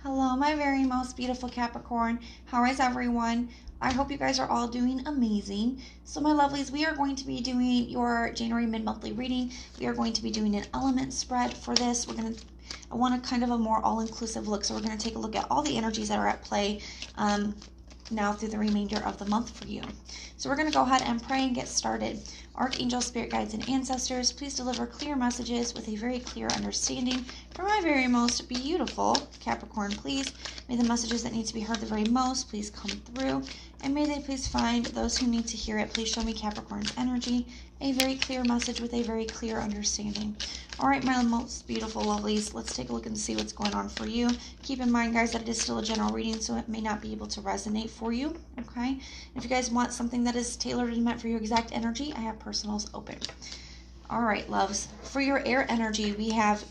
Hello, my very most beautiful Capricorn. How is everyone? I hope you guys are all doing amazing. So my lovelies, we are going to be doing your January mid-monthly reading. We are going to be doing an element spread for this. I want a kind of a more all-inclusive look. So we're going to take a look at all the energies that are at play now through the remainder of the month for you. So we're going to go ahead and pray and get started. Archangels, spirit guides, and ancestors, please deliver clear messages with a very clear understanding for my very most beautiful Capricorn, please. May the messages that need to be heard the very most please come through, and may they please find those who need to hear it. Please show me Capricorn's energy, a very clear message with a very clear understanding. All right, my most beautiful lovelies, let's take a look and see what's going on for you. Keep in mind, guys, that it is still a general reading, so it may not be able to resonate for you, okay? If you guys want something that is tailored and meant for your exact energy, I have personals open. All right, loves. For your air energy, we have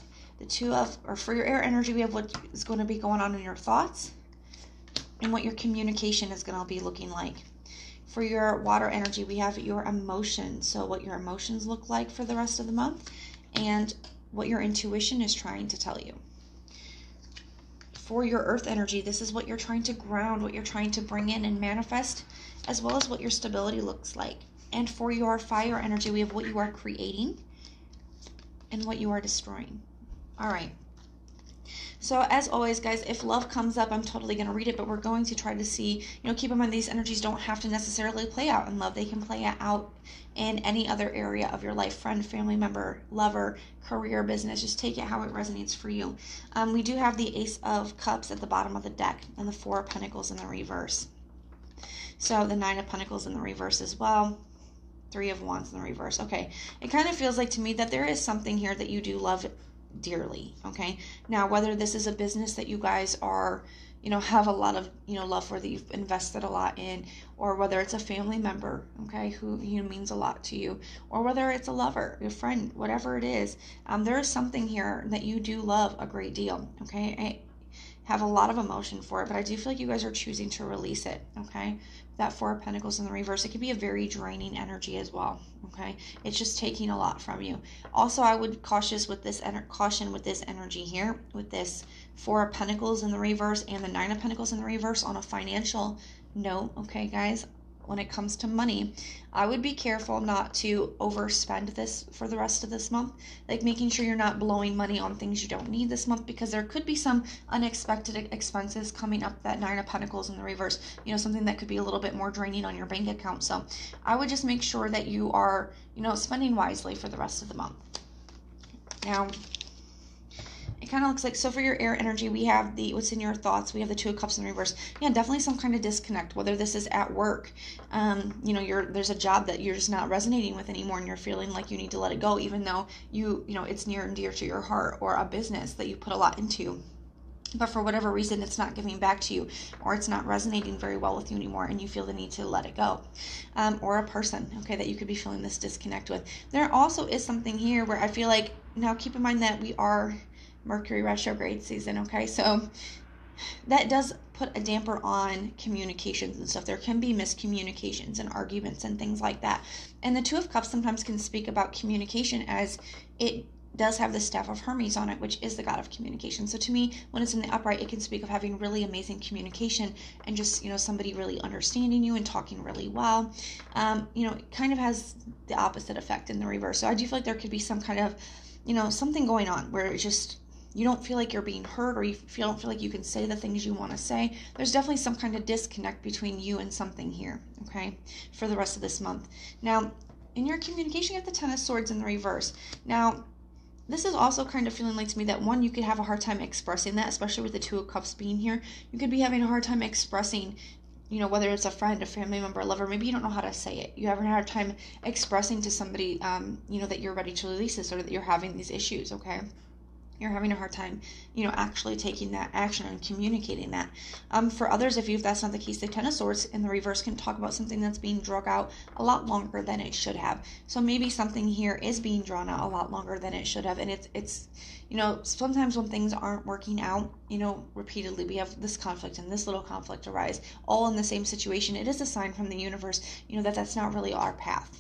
for your air energy, we have what is going to be going on in your thoughts and what your communication is going to be looking like. For your water energy, we have your emotions, so what your emotions look like for the rest of the month and what your intuition is trying to tell you. For your earth energy, this is what you're trying to ground, what you're trying to bring in and manifest, as well as what your stability looks like. And for your fire energy, we have what you are creating and what you are destroying. All right. So as always, guys, if love comes up, I'm totally going to read it, but we're going to try to see, keep in mind these energies don't have to necessarily play out in love. They can play out in any other area of your life, friend, family member, lover, career, business. Just take it how it resonates for you. We do have the Ace of Cups at the bottom of the deck and the Four of Pentacles in the reverse. So the Nine of Pentacles in the reverse as well. Three of Wands in the reverse. Okay, it kind of feels like to me that there is something here that you do love dearly. Okay, now whether this is a business that you guys are have a lot of love for, that you've invested a lot in, or whether it's a family member, okay, who means a lot to you, or whether it's a lover, your friend, whatever it is, there is something here that you do love a great deal. Okay, I have a lot of emotion for it, but I do feel like you guys are choosing to release it. Okay, that Four of Pentacles in the reverse, it could be a very draining energy as well. Okay, it's just taking a lot from you. Also, I would caution with this energy here, with this Four of Pentacles in the reverse and the Nine of Pentacles in the reverse on a financial note. Okay, guys, when it comes to money, I would be careful not to overspend this for the rest of this month, like making sure you're not blowing money on things you don't need this month, because there could be some unexpected expenses coming up. That Nine of Pentacles in the reverse, something that could be a little bit more draining on your bank account. So I would just make sure that you are, spending wisely for the rest of the month. Now, it kind of looks like, so for your air energy, we have what's in your thoughts. We have the Two of Cups in reverse. Yeah, definitely some kind of disconnect, whether this is at work, there's a job that you're just not resonating with anymore, and you're feeling like you need to let it go, even though it's near and dear to your heart, or a business that you put a lot into, but for whatever reason, it's not giving back to you, or it's not resonating very well with you anymore, and you feel the need to let it go. Or a person, okay, that you could be feeling this disconnect with. There also is something here where I feel like, now keep in mind that we are Mercury retrograde season, okay? So that does put a damper on communications and stuff. There can be miscommunications and arguments and things like that. And the Two of Cups sometimes can speak about communication, as it does have the Staff of Hermes on it, which is the god of communication. So to me, when it's in the upright, it can speak of having really amazing communication and just, somebody really understanding you and talking really well. It kind of has the opposite effect in the reverse. So I do feel like there could be some kind of, something going on where it's just, you don't feel like you're being heard, or you don't feel like you can say the things you want to say. There's definitely some kind of disconnect between you and something here, okay, for the rest of this month. Now, in your communication, you have the Ten of Swords in the reverse. Now, this is also kind of feeling like to me that, one, you could have a hard time expressing that, especially with the Two of Cups being here. You could be having a hard time expressing, whether it's a friend, a family member, a lover, maybe you don't know how to say it. You have a hard time expressing to somebody, that you're ready to release this, or that you're having these issues, okay? You're having a hard time, actually taking that action and communicating that. For others, if that's not the case, the Ten of Swords in the reverse can talk about something that's being dragged out a lot longer than it should have. So maybe something here is being drawn out a lot longer than it should have. And it's sometimes when things aren't working out, repeatedly, we have this conflict and this little conflict arise, all in the same situation. It is a sign from the universe, that that's not really our path.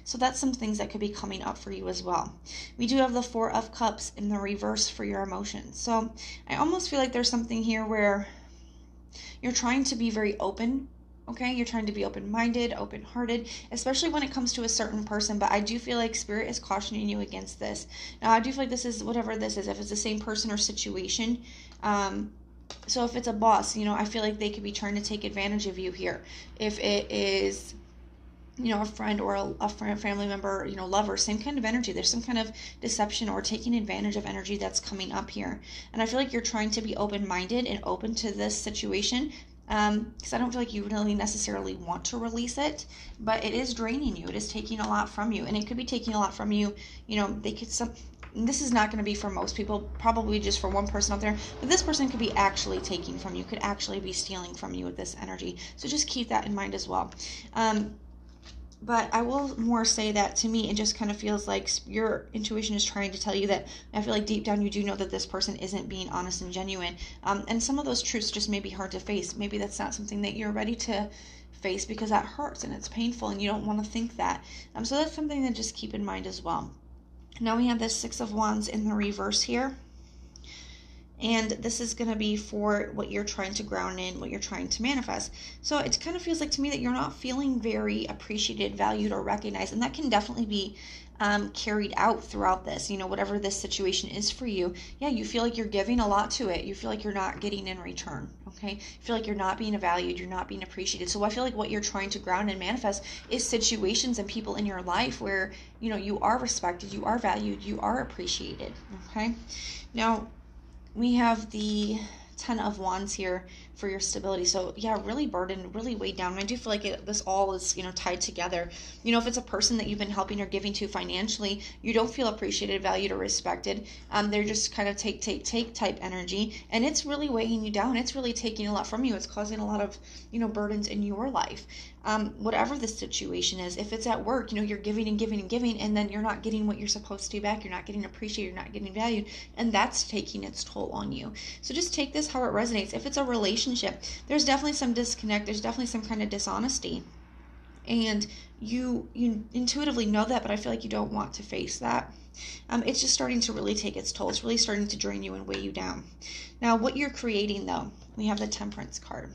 So that's some things that could be coming up for you as well. We do have the Four of Cups in the reverse for your emotions. So I almost feel like there's something here where you're trying to be very open. Okay, you're trying to be open-minded, open-hearted, especially when it comes to a certain person. But I do feel like Spirit is cautioning you against this. Now, I do feel like this is, whatever this is, if it's the same person or situation, so if it's a boss, I feel like they could be trying to take advantage of you here. If it is, a friend or a friend, family member, lover, same kind of energy. There's some kind of deception or taking advantage of energy that's coming up here. And I feel like you're trying to be open-minded and open to this situation, because I don't feel like you really necessarily want to release it, but it is draining you. It is taking a lot from you, and it could be taking a lot from you. This is not going to be for most people, probably just for one person out there, but this person could be actually taking from you, could actually be stealing from you with this energy. So just keep that in mind as well. But I will more say that to me, it just kind of feels like your intuition is trying to tell you that. I feel like deep down you do know that this person isn't being honest and genuine. And some of those truths just may be hard to face. Maybe that's not something that you're ready to face because that hurts and it's painful and you don't want to think that. So that's something to just keep in mind as well. Now we have this Six of Wands in the reverse here. And this is going to be for what you're trying to ground in, what you're trying to manifest. So it kind of feels like to me that you're not feeling very appreciated, valued, or recognized. And that can definitely be carried out throughout this, whatever this situation is for you. Yeah, you feel like you're giving a lot to it. You feel like you're not getting in return. Okay, you feel like you're not being valued, you're not being appreciated. So I feel like what you're trying to ground and manifest is situations and people in your life where, you are respected, you are valued, you are appreciated. Okay, now we have the Ten of Wands here for your stability. So yeah, really burdened, really weighed down. And I do feel like this all is, tied together. If it's a person that you've been helping or giving to financially, you don't feel appreciated, valued, or respected. They're just kind of take type energy. And it's really weighing you down. It's really taking a lot from you. It's causing a lot of, burdens in your life. Whatever the situation is, if it's at work, you're giving and giving and giving, and then you're not getting what you're supposed to back. You're not getting appreciated. You're not getting valued. And that's taking its toll on you. So just take this how it resonates. If it's a relationship, there's definitely some disconnect. There's definitely some kind of dishonesty. And you intuitively know that, but I feel like you don't want to face that. It's just starting to really take its toll. It's really starting to drain you and weigh you down. Now, what you're creating, though, we have the Temperance card.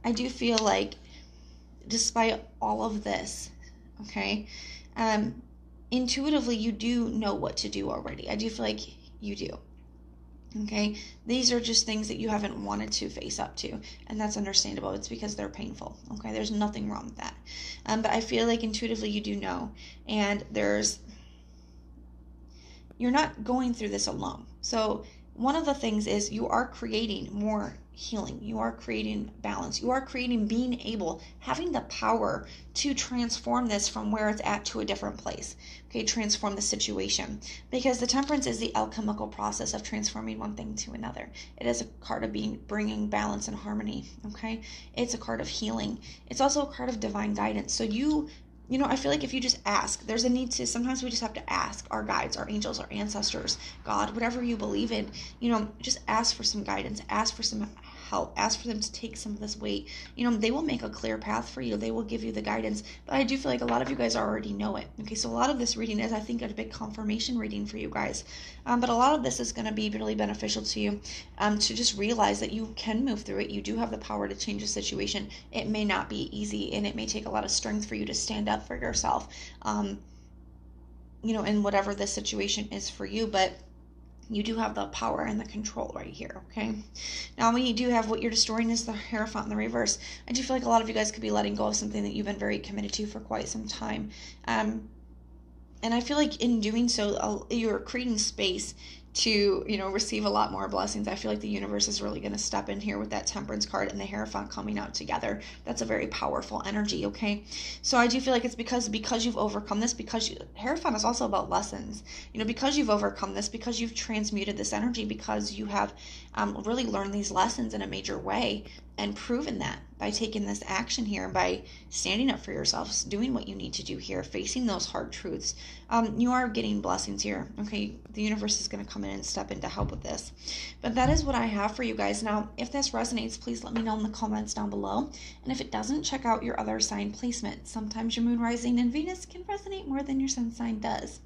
I do feel like, despite all of this, okay, intuitively you do know what to do already. I do feel like you do. Okay, these are just things that you haven't wanted to face up to, and that's understandable. It's because they're painful. Okay, there's nothing wrong with that. But I feel like intuitively you do know, and you're not going through this alone. So one of the things is you are creating more healing. You are creating balance. You are creating being able, having the power to transform this from where it's at to a different place. Okay, transform the situation. Because the Temperance is the alchemical process of transforming one thing to another. It is a card of bringing balance and harmony. Okay, it's a card of healing. It's also a card of divine guidance. So I feel like if you just ask, there's a need to, sometimes we just have to ask our guides, our angels, our ancestors, God, whatever you believe in, just ask for some guidance, ask for some help, ask for them to take some of this weight. They will make a clear path for you. They will give you the guidance. But I do feel like a lot of you guys already know it. Okay, so a lot of this reading is, I think, a big confirmation reading for you guys. But a lot of this is going to be really beneficial to you, to just realize that you can move through it. You do have the power to change the situation. It may not be easy, and it may take a lot of strength for you to stand up for yourself, in whatever this situation is for you. But you do have the power and the control right here, okay? Now, we do have what you're destroying is the Hierophant in the reverse. I do feel like a lot of you guys could be letting go of something that you've been very committed to for quite some time. And I feel like in doing so, you're creating space to, receive a lot more blessings. I feel like the universe is really going to step in here with that Temperance card and the Hierophant coming out together. That's a very powerful energy, okay? So I do feel like it's because you've overcome this, Hierophant is also about lessons. Because you've overcome this, because you've transmuted this energy, because you have really learned these lessons in a major way, and proven that by taking this action here, by standing up for yourselves, doing what you need to do here, facing those hard truths. You are getting blessings here, okay? The universe is going to come in and step in to help with this. But that is what I have for you guys. Now, if this resonates, please let me know in the comments down below. And if it doesn't, check out your other sign placement. Sometimes your moon, rising, and Venus can resonate more than your sun sign does.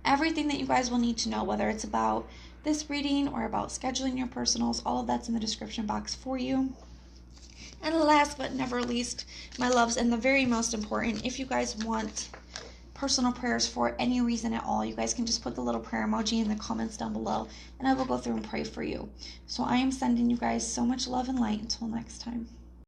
Everything that you guys will need to know, whether it's about this reading or about scheduling your personals, all of that's in the description box for you. And last but never least, my loves, and the very most important, if you guys want personal prayers for any reason at all, you guys can just put the little prayer emoji in the comments down below, and I will go through and pray for you. So I am sending you guys so much love and light. Until next time.